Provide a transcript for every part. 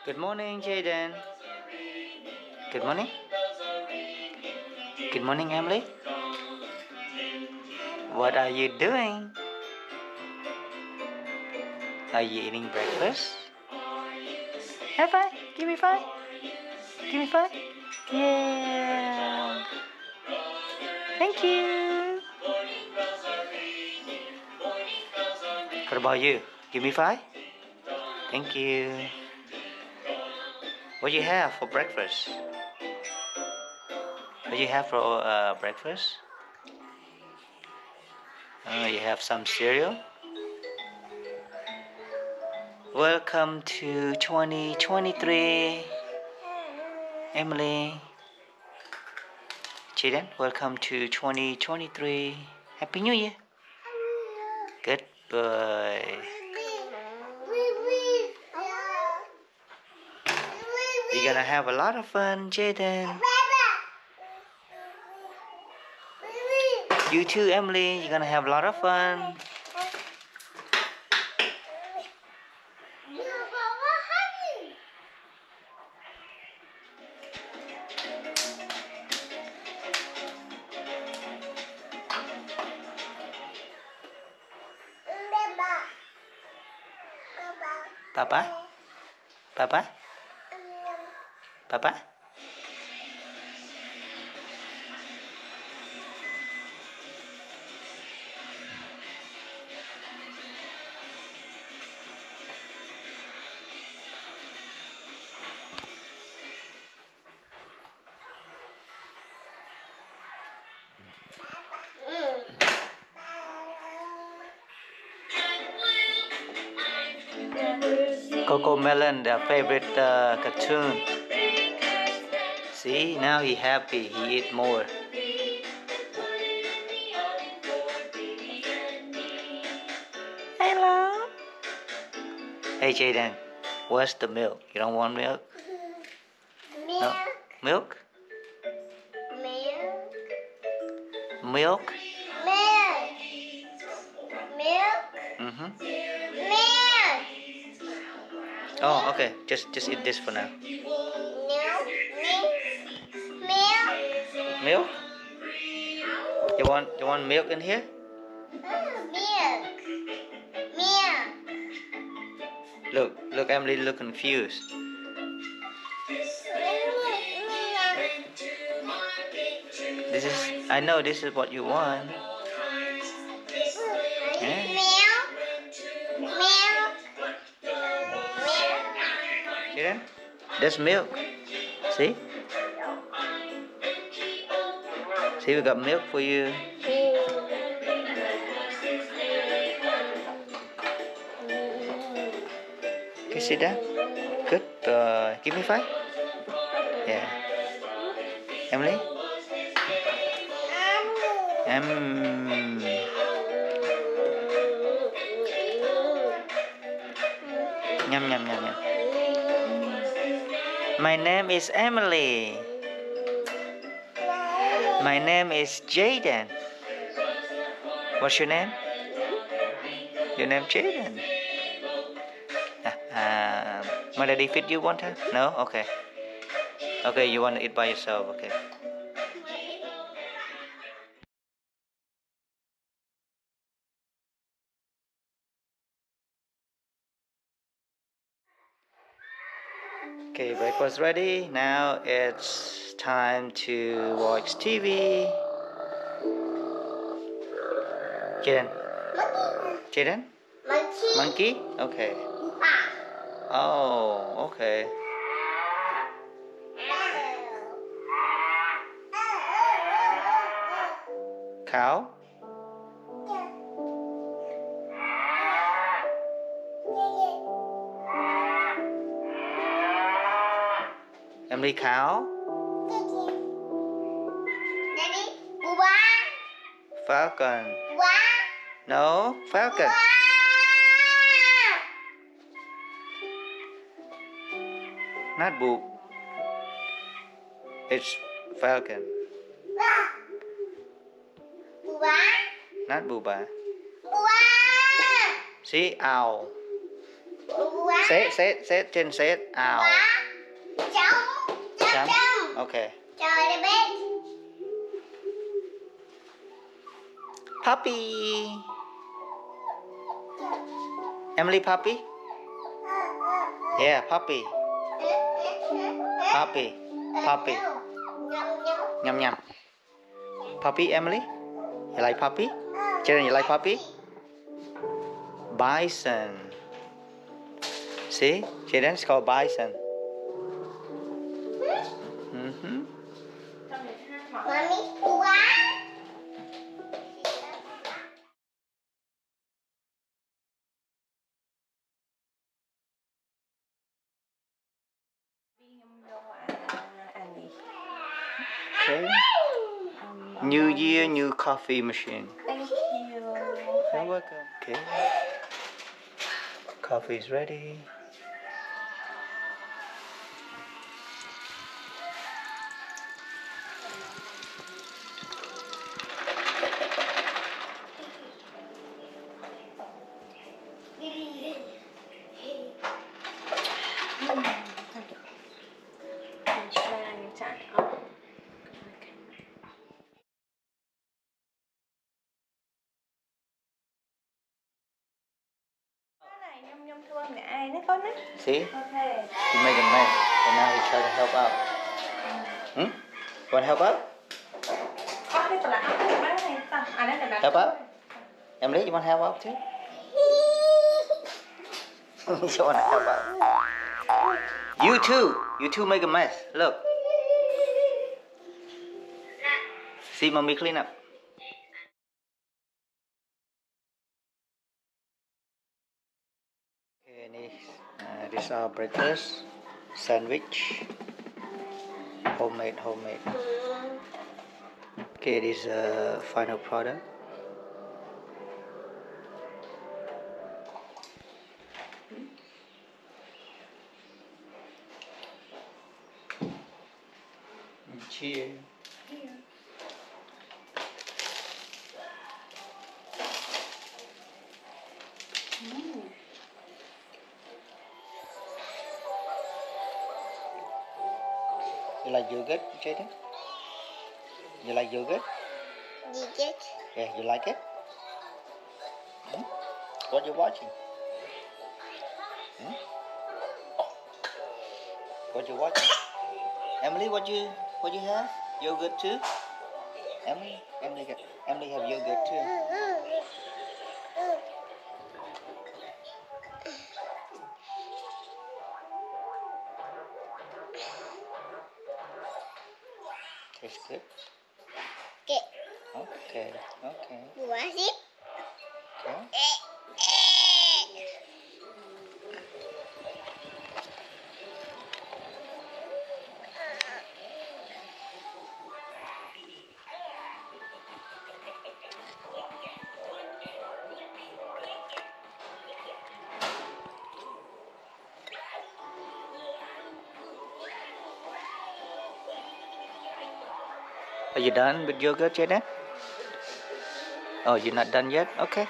Good morning, Jaden. Good morning. Good morning, Emily. What are you doing? Are you eating breakfast? High five. Give me five. Give me five. Yeah. Thank you. What about you? Give me five. Thank you. What do you have for breakfast? What do you have for breakfast? You have some cereal. Welcome to 2023, Emily. Jaden, welcome to 2023. Happy New Year. Good boy. You're gonna have a lot of fun, Jaden. You too, Emily. You're gonna have a lot of fun. Papa? Papa? Papa? Coco Melon, their favorite cartoon. See, now he happy. He eat more. Hello. Hey, Jaden, where's the milk? You don't want milk? No? Milk? Milk? Mm-hmm. Oh, okay. Just eat this for now. Milk? You want milk in here? Look, Emily, look confused. I know this is what you want. Yeah. Yeah. That's milk. See? See, we got milk for you. Okay, sit down. Good. Give me five. Yeah. Emily? Yum, yum, yum, yum. My name is Emily. My name is Jaden. What's your name? Your name Jaden. My daddy feed you one time? No? Okay. Okay, you want to eat by yourself, okay. Okay, breakfast ready. Now it's time to watch TV. Jaden? Jaden? Monkey? Okay. Oh, okay. Cow? Emily, cow? Falcon. No, falcon. Not boob. It's falcon. Not booba. See, owl. Say it, Jen, say it. Ow. Jump. Okay. Puppy. Emily, puppy? Yeah, puppy. Puppy. Puppy. Nhum nhum. Puppy, Emily? You like puppy? Jaden, you like puppy? Bison. See? Jaden, it's called bison. Mm-hmm. Okay. New year, new coffee machine. Thank you. You're welcome. Okay. Coffee is ready. See? Okay. You made a mess, and now you try to help out. Hmm? You want to help out? Help out? Emily, you want to help out too? You want to help out? You two make a mess. Look. See, mommy clean up. Okay, this is our breakfast sandwich. Homemade. Okay, this is the final product. Cheers. You like yogurt, Jaden? You like yogurt? Yeah, you like it? Hmm? What you watching? Hmm? What you watching? Emily, what you have? Yogurt too? Emily have yogurt too. Tastes good. Okay. Okay. Are you done with yogurt, Jaden? Oh, you're not done yet? Okay.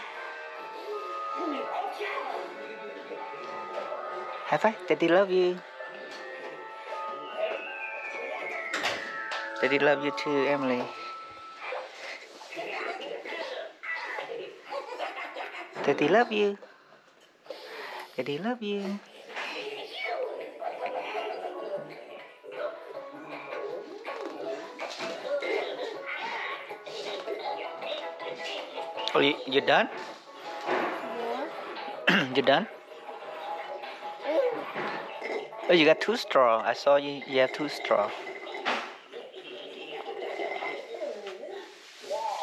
High five. Daddy love you. Daddy love you too, Emily. Daddy love you. Daddy love you. Oh, you done? Yeah. You done? Oh, you got 2 straws. I saw you have 2 straws.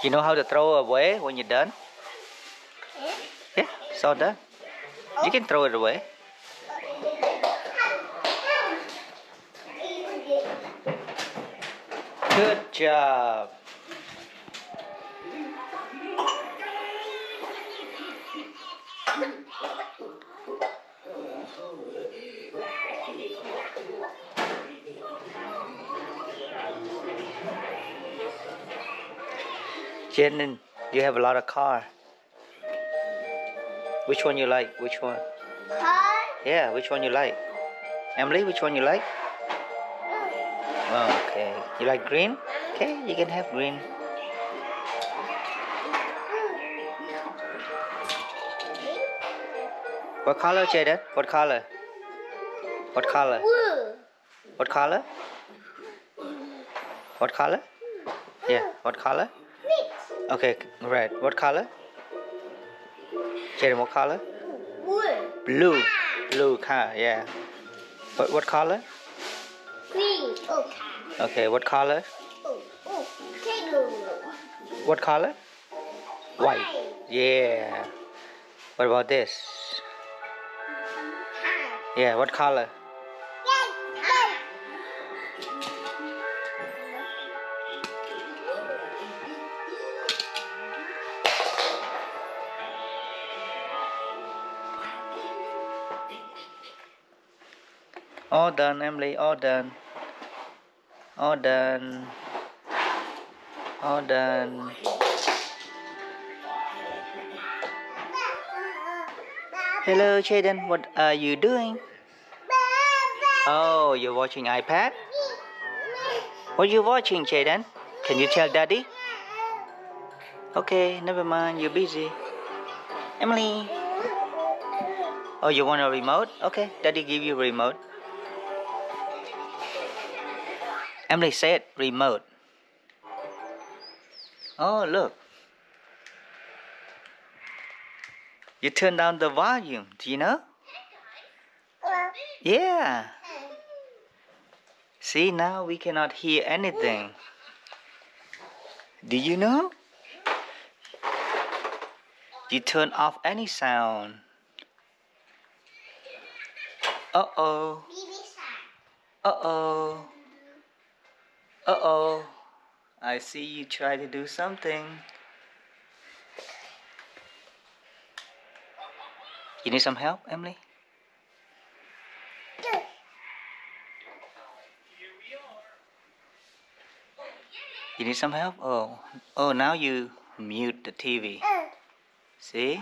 You know how to throw away when you're done? Yeah, it's all done. You can throw it away. Good job. Jen, you have a lot of car. Which one you like? Which one? Car. Yeah, which one you like? Emily, which one you like? Oh, okay. You like green? Okay, you can have green. What color, Jaden? What color? What color? What color? What color? Yeah, what color? Okay, red. What color? Jaden, what color? Blue. Blue car, yeah. What color? Green. Okay, what color? Blue. What color? White. Yeah. What about this? Yeah, what color? All done, Emily. All done. All done. All done. Hello, Jaden. What are you doing? Oh, you're watching iPad? What are you watching, Jaden? Can you tell Daddy? Okay, never mind. You're busy. Emily. Oh, you want a remote? Okay, Daddy give you a remote. Emily said remote. Oh, look. You turn down the volume. Do you know? Yeah. See, now we cannot hear anything. Do you know? You turn off any sound. Uh-oh. Uh-oh. Uh-oh. I see you try to do something. You need some help, Emily? You need some help? Oh, now you mute the TV. See?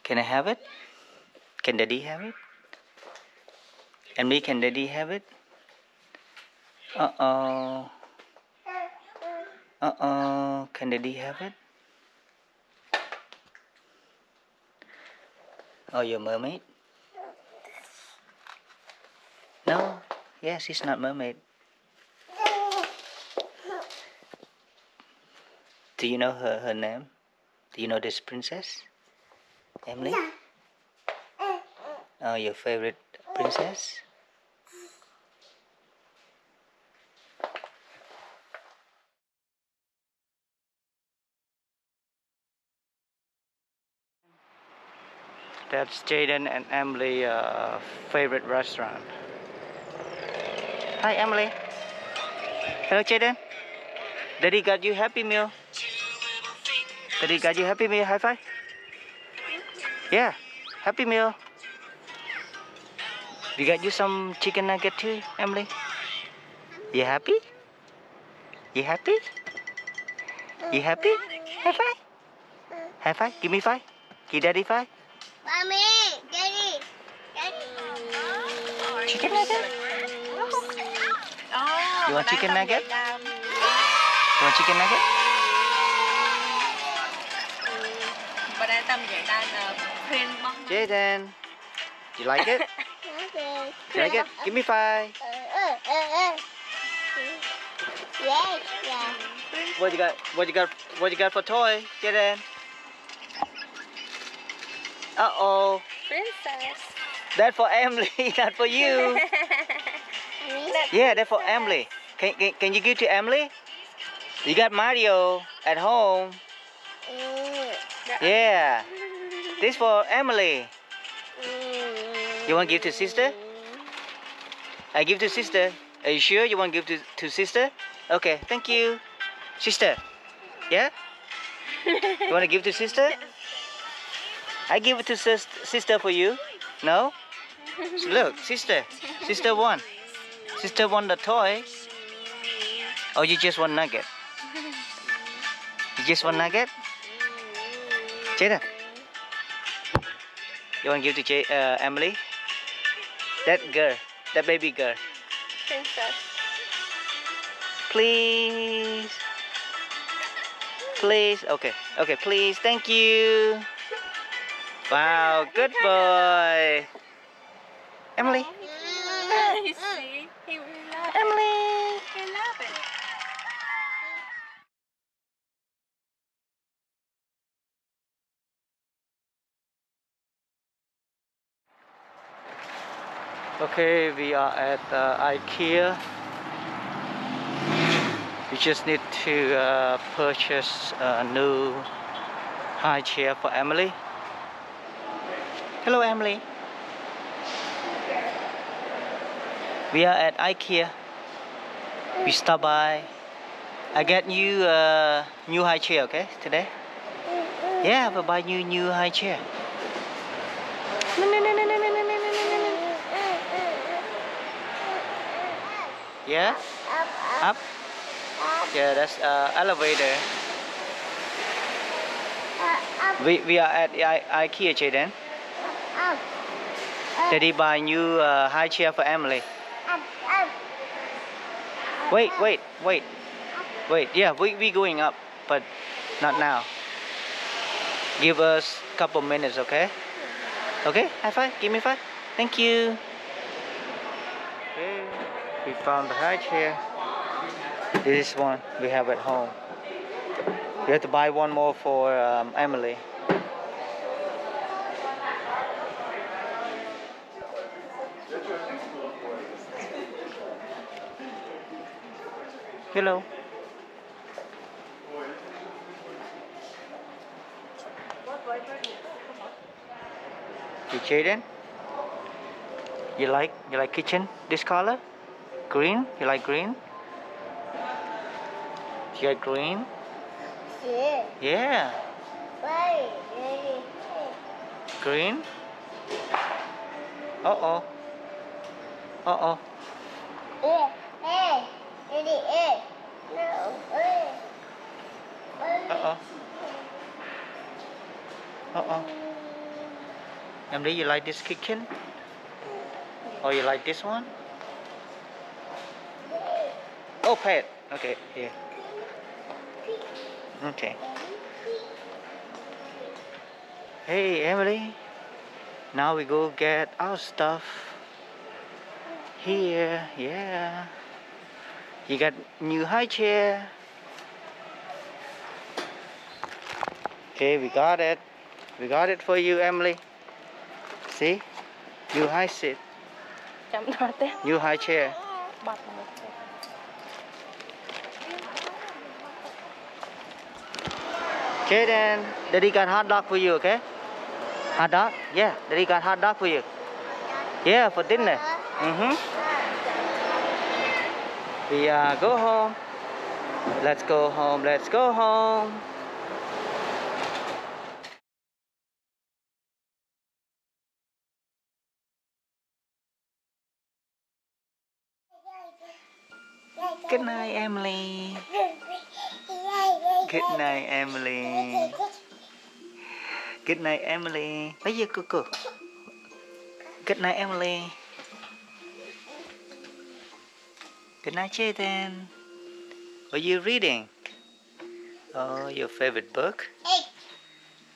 Can I have it? Can Daddy have it? Emily, can Daddy have it? Uh-oh. Uh-oh. Can Daddy have it? Oh, you're a mermaid? No. Yes, she's not mermaid. Do you know her name? Do you know this princess? Emily? Oh, your favorite princess? That's Jaden and Emily's favorite restaurant. Hi, Emily. Hello, Jaden. Daddy got you Happy Meal. Daddy got you Happy Meal. High five. Yeah, Happy Meal. We got you some chicken nugget too, Emily. You happy? You happy? You happy? High five. High five. Give me five. Give Daddy five. Mommy, Daddy. Chicken nugget? You want chicken nugget? You want chicken nugget? Jaden, you like it? You like it? Give me five. Yes, yeah. What you got? What you got? What you got for toy, Jaden? Uh-oh. Princess. That's for Emily, not for you. Yeah, that's for Emily. Can you give to Emily? You got Mario at home. Yeah. This for Emily. You want to give to sister? I give to sister. Are you sure you want to give to sister? Okay, thank you. Sister. Yeah? You want to give to sister? I give it to sister for you. No? Look, sister. Sister won. Sister won the toy. Oh, you just want nugget? You just want nugget? Jaden, you want to give to Emily? That girl, that baby girl. Princess. Please. Please. Okay. Okay, please. Thank you. Wow, good boy. Emily. You see? He really loves it. Emily. He loves it. Okay, we are at Ikea. We just need to purchase a new high chair for Emily. Hello, Emily. We are at Ikea. We stop by. I get you a new high chair, okay, today? Yeah, we'll buy you new high chair. Yeah? Up? Yeah, that's elevator. We are at Ikea, Jaden. Daddy buy new high chair for Emily. Wait. Yeah, we going up, but not now. Give us a couple minutes, okay? Okay, high five. Give me five. Thank you. Okay, we found the high chair. This one we have at home. We have to buy one more for Emily. Hello. You Jaden? You like kitchen? This color? Green? You like green? You like green? Yeah. Green? Uh-oh. Uh-oh. Uh-oh. Uh-oh. Emily, you like this kitchen? Or you like this one? Oh, pet. Okay, here. Okay. Hey, Emily. Now we go get our stuff. Here, yeah. You got new high chair. Okay, we got it. We got it for you, Emily. See? New high seat. New high chair. Okay then, Daddy got hot dog for you, okay? Hot dog? Yeah, Daddy got hot dog for you. Yeah, for dinner. We go home. Let's go home, let's go home. Good night, Emily. Good night, Emily. Good night, Emily. Bây giờ cô. Good night, Emily. Good night, Jaden. What are you reading? Oh, your favorite book? Egg.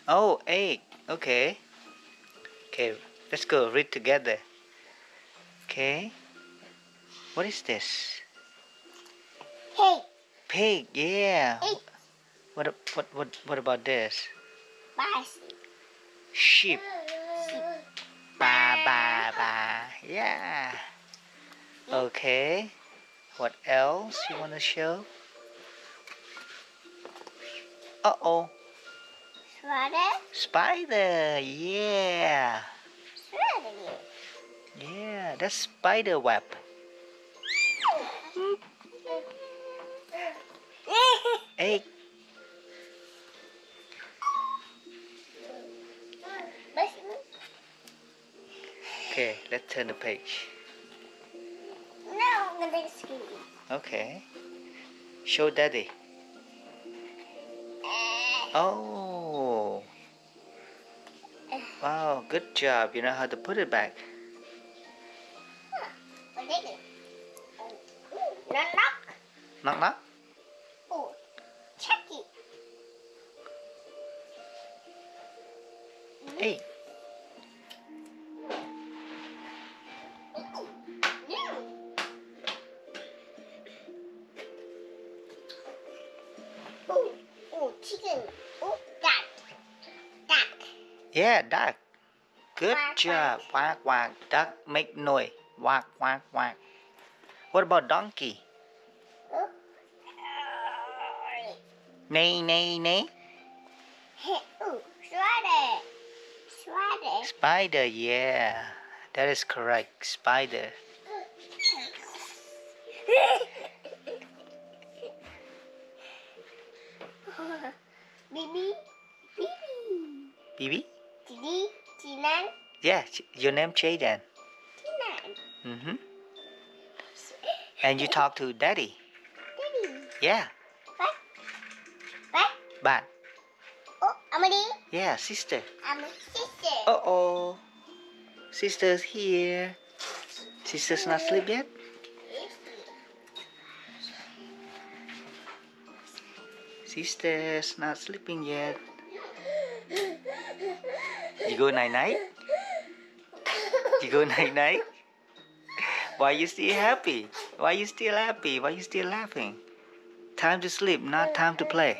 Oh, egg. Okay. Okay, let's go read together. Okay. What is this? Pig. Pig. Yeah. Egg. What about this? Bicycle. Sheep. Ba. Yeah. Okay. What else you want to show? Uh-oh. Spider. Yeah. Yeah, that's spider web. Egg. Okay, let's turn the page. No, the big screen. Okay. Show Daddy. Oh. Wow, good job. You know how to put it back. Knock knock. Oh, check it. Hey. Oh, chicken. Oh, duck. Duck. Yeah, duck. Good Quack, job. Quack quack. Duck make noise. Quack quack quack. What about donkey? Oh. Neigh neigh neigh. Oh, spider. Spider. Spider. Yeah, that is correct. Spider. Bibi. Bibi. Bibi? Didi. Tinan. Yeah, your name Jaden. Tinan. And you talk to daddy. Daddy. Yeah. What? What? But. Oh, Amadi. Yeah, sister. I'm a sister. Uh-oh. Sister's here. Sister's not asleep yet? Sister's not sleeping yet. You go night-night? You go night-night? Why you still happy? Why you still happy? Why you still laughing? Time to sleep, not time to play.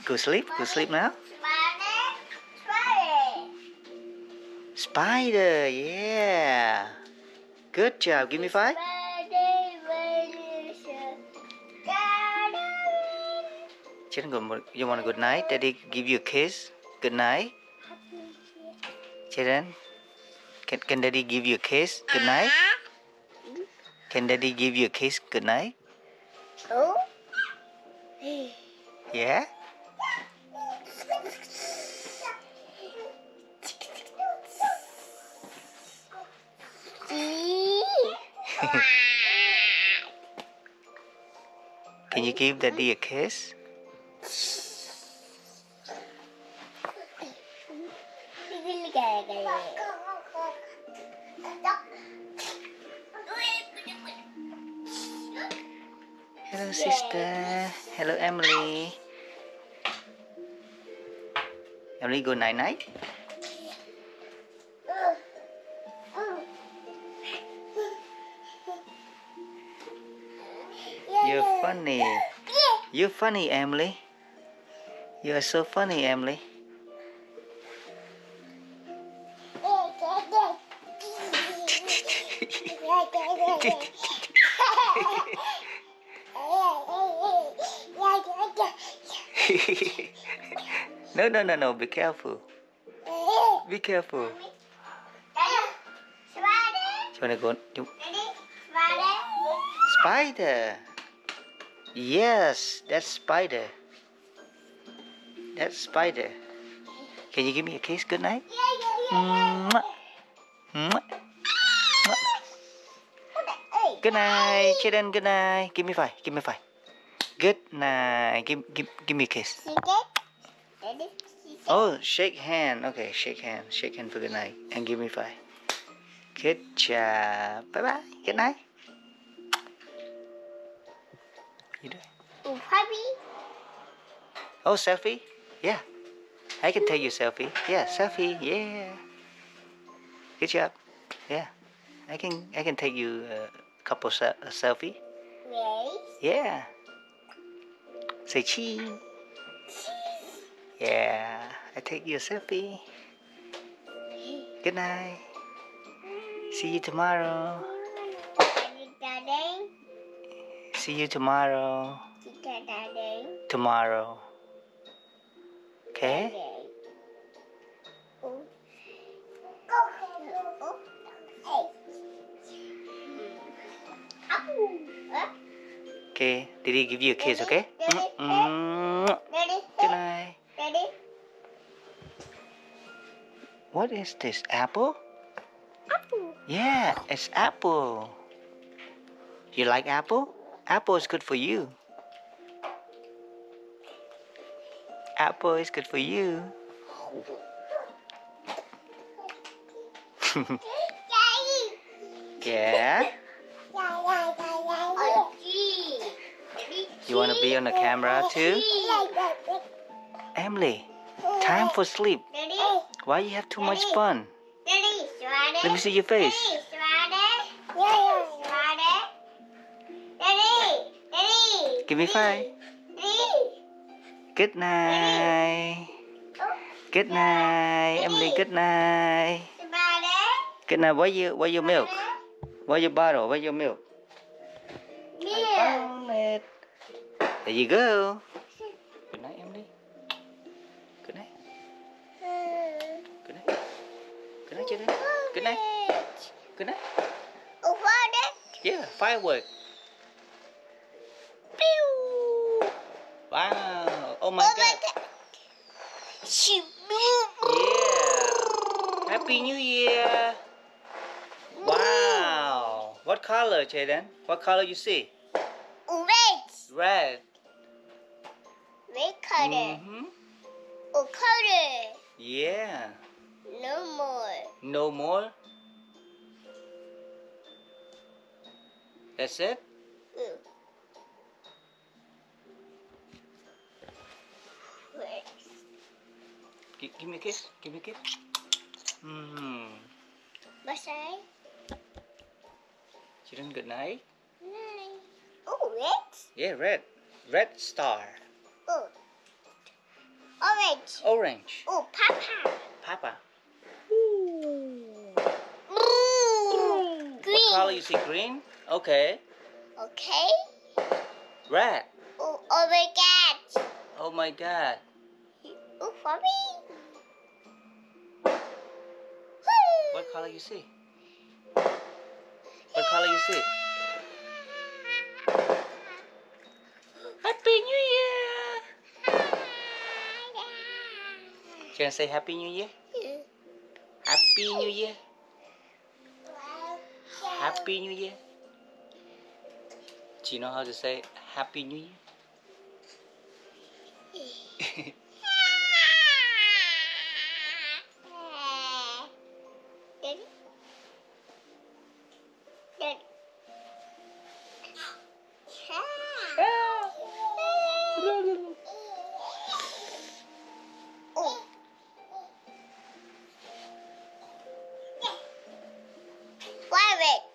Go sleep now. Spider, yeah. Good job. Give me 5. Jaden, you want a good night? Daddy give you a kiss. Good night. Jaden, can Daddy give you a kiss? Good night. Can Daddy give you a kiss? Good night. Oh. Yeah. Can you give Daddy a kiss? Hello, sister. Hello, Emily. Emily, go night-night. You're funny. You're funny, Emily. You are so funny, Emily. No. Be careful. Be careful. You wanna go? Spider. Yes, that's spider. That's spider. Can you give me a kiss? Good night. Mwah. Mwah. Mwah. Good night, Jaden. Good night. Give me 5. Give me 5. Good night. Give me a kiss. Oh, shake hand. Okay, shake hand. Shake hand for good night. And give me 5. Good job. Bye bye. Good night. You doing? Oh, selfie? Yeah. I can take you selfie. Yeah, selfie. Yeah. Good job. Yeah. I can take you a couple selfie. Yeah. Say cheese. Yeah. I take you a selfie. Good night. See you tomorrow. See you tomorrow. Tomorrow. Okay? Okay. Did he give you a kiss, okay? Good night. What is this? Apple? Yeah, it's apple. You like apple? Apple is good for you. Apple is good for you. Yeah. You want to be on the camera too? Emily, time for sleep. Why you have too much fun? Let me see your face. Give me 5. Good night. Good night, Emily. Good night. Good night. Where your milk? Where your bottle? Where your milk? I found it. There you go. Good night, Emily. Good night. Good night. Good night, children. Good night. Good night. Yeah, firework. Pew! Wow. Oh my God. Yeah. Happy New Year. Wow. What color, Jaden? What color you see? Red. Red color. Oh, color. Yeah. No more. No more? That's it? Give me a kiss. Give me a kiss. What's that? Children, good night. Oh, red? Yeah, red. Red star. Oh. Orange. Orange. Oh, Papa. Papa. Green. What color you see? Green? Okay. Okay. Red. Oh, oh my God. Oh my God. Oh, for me. What color you see? What color you see? Happy New Year! Can I say Happy New Year? Happy New Year! Happy New Year! Do you know how to say Happy New Year?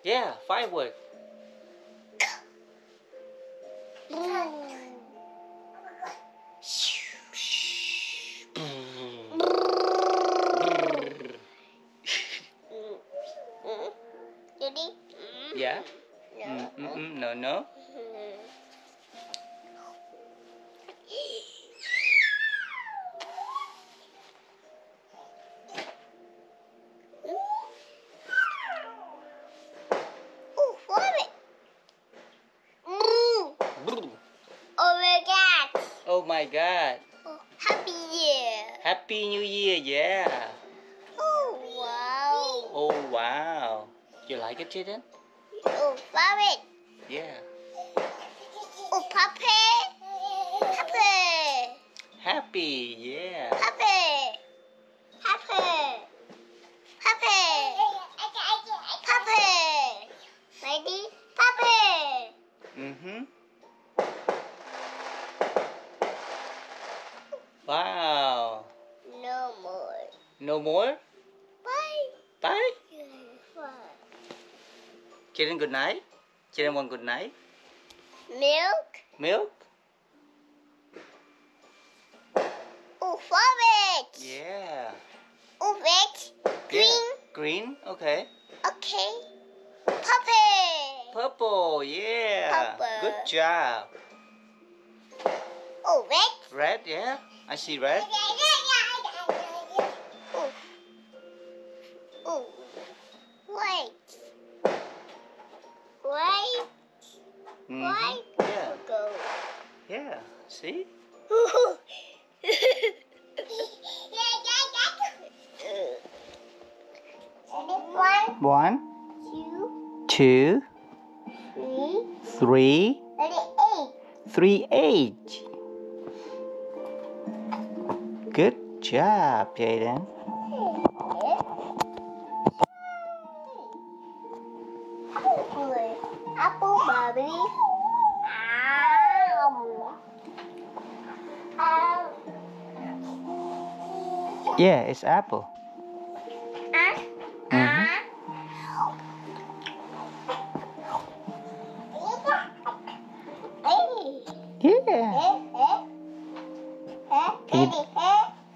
Yeah, firework. Yeah? No, no. Oh my God. Oh, Happy Year. Happy New Year, yeah. Oh, wow. Oh wow. You like it, Jaden? Oh, love it. Yeah. Oh, Papa. Papa. Happy, yeah. Papa. Papa. Papa. Papa. Ready? Papa. Wow. No more. No more? Bye. Bye. Bye. Jaden, good night. Jaden want good night. Milk. Milk? Oh, forward. Yeah. Oh, red. Green. Yeah. Green, okay. Okay. Purple. Purple, yeah. Purple. Good job. Oh, red. Red, yeah. I see red. Oh. Oh. White. White. White. Yeah. Go. Yeah. See? One, two, three, 3, 8. Good job, Jaden. Apple, baby. Yeah, it's apple. Mhm.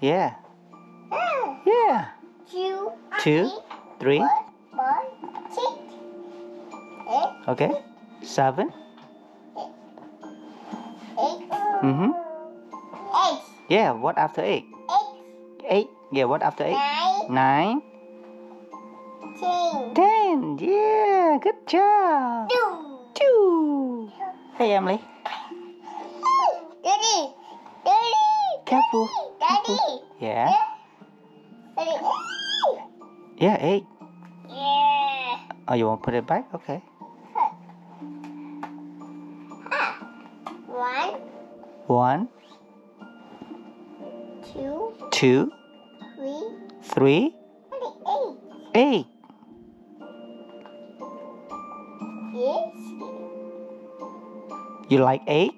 Yeah. Yeah. Yeah. 2, 3. Okay. 7. Mhm. Yeah. What after 8? 8. Yeah. What after 8? 9. 10. Yeah. Good job. 2. Hey, Emily. Daddy. Careful. Daddy. Yeah. Daddy. Yeah. 8. Yeah. Oh, you want to put it back? Okay. 1, 2, 3, 8. Yes. You like 8?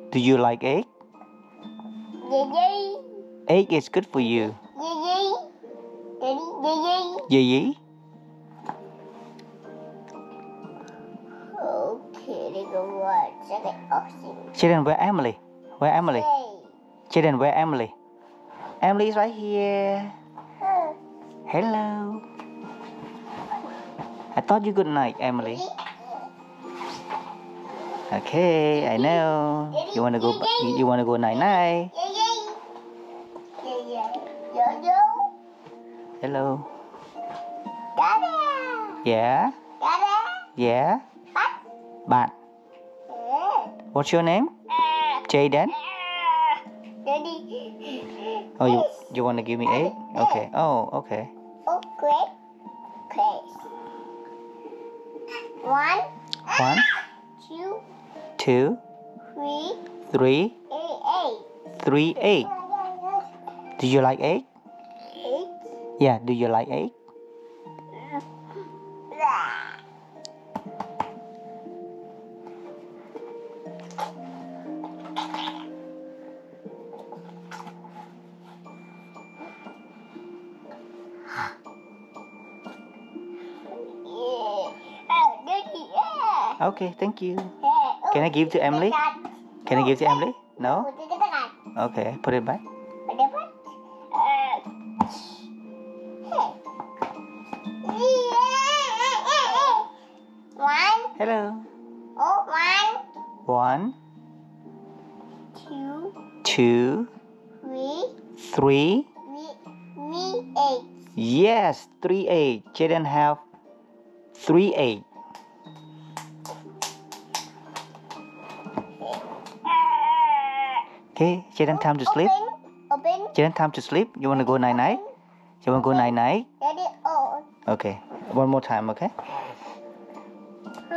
Do you like 8? Yay. 8 is good for you. Yay. Daddy. Yay. Yeah. Okay, let's go watch. Okay, awesome. Jaden, where Emily? Where Emily? Jaden, where Emily? Emily is right here. Hello. I thought you good night, Emily. Okay, I know. You wanna go? You wanna go night night? Hello. Dada. Yeah. Dada. Yeah. Bạn. What's your name? Jaden. Daddy. Oh, you wanna give me 8? Okay. Oh, okay. Oh, great. Okay. 1, 1, 2, 2, 3, 3, 8. 3, 8. Do you like 8? 8. Yeah. Do you like 8? Okay. Thank you. Can I give to Emily? Can I give to Emily? No? Okay. Put it back. Hello. 1, 2, 3. Yes, 3, 8. Jaden have 3, 8. Okay, Jaden, time to sleep. Open. Jaden, time to sleep. You wanna go night night? You wanna go night night? Daddy, on. Okay. One more time, okay?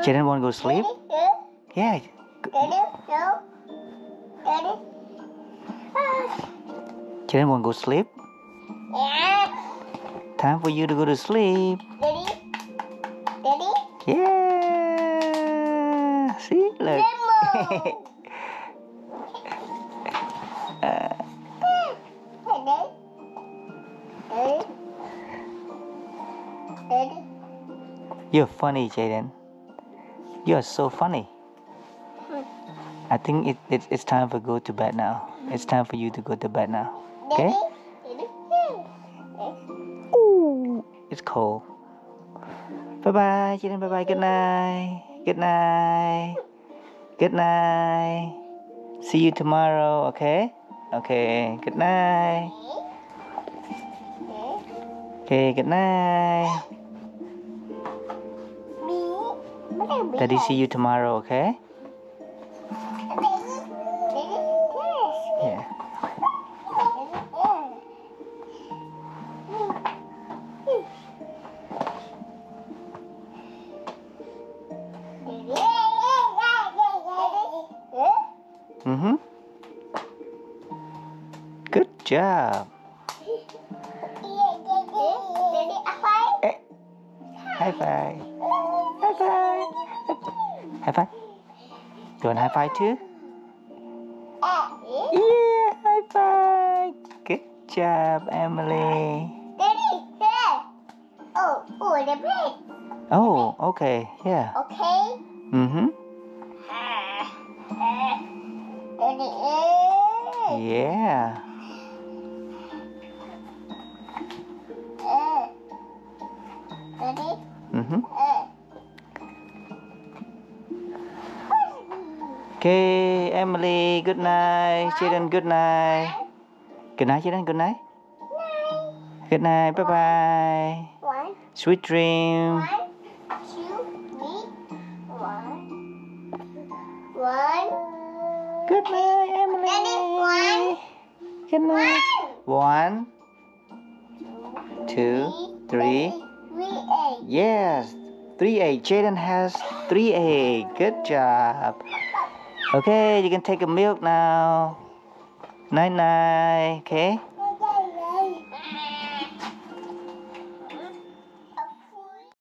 Jaden wanna go sleep? Yeah. Daddy, no. Daddy. Jaden wanna go sleep? Yeah. Time for you to go to sleep. Daddy. Daddy. Yeah. See, look. Rainbow. Daddy. You're funny, Jaden. You're so funny. I think it's time for go to bed now. It's time for you to go to bed now. Okay? Ooh, it's cold. Bye bye, Jaden. Bye bye. Good night. Good night. Good night. See you tomorrow. Okay? Okay. Good night. Okay. Good night. Daddy, see you tomorrow. Okay? Yeah. Mm-hmm. Good. job. Daddy, apa? Eh, high five. High five. High five. You want high five too? Yeah, high five. Good job, Emily. Daddy, here. Oh, the bed. Oh, okay. Yeah. Okay. Mm-hmm. Daddy, Yeah. Daddy, Mm-hmm. Okay, Emily, good night. Children, good night. Good night, children, good night. Good night, bye-bye. One, Sweet dream. 1, 2, 3, 1. Good night, Emily. Daddy, 1. Good night. 1, 2, 3. 3 eggs. Yes, 3 egg. Jaden has 3 egg. Good job. Okay, you can take a milk now. Night night. Okay.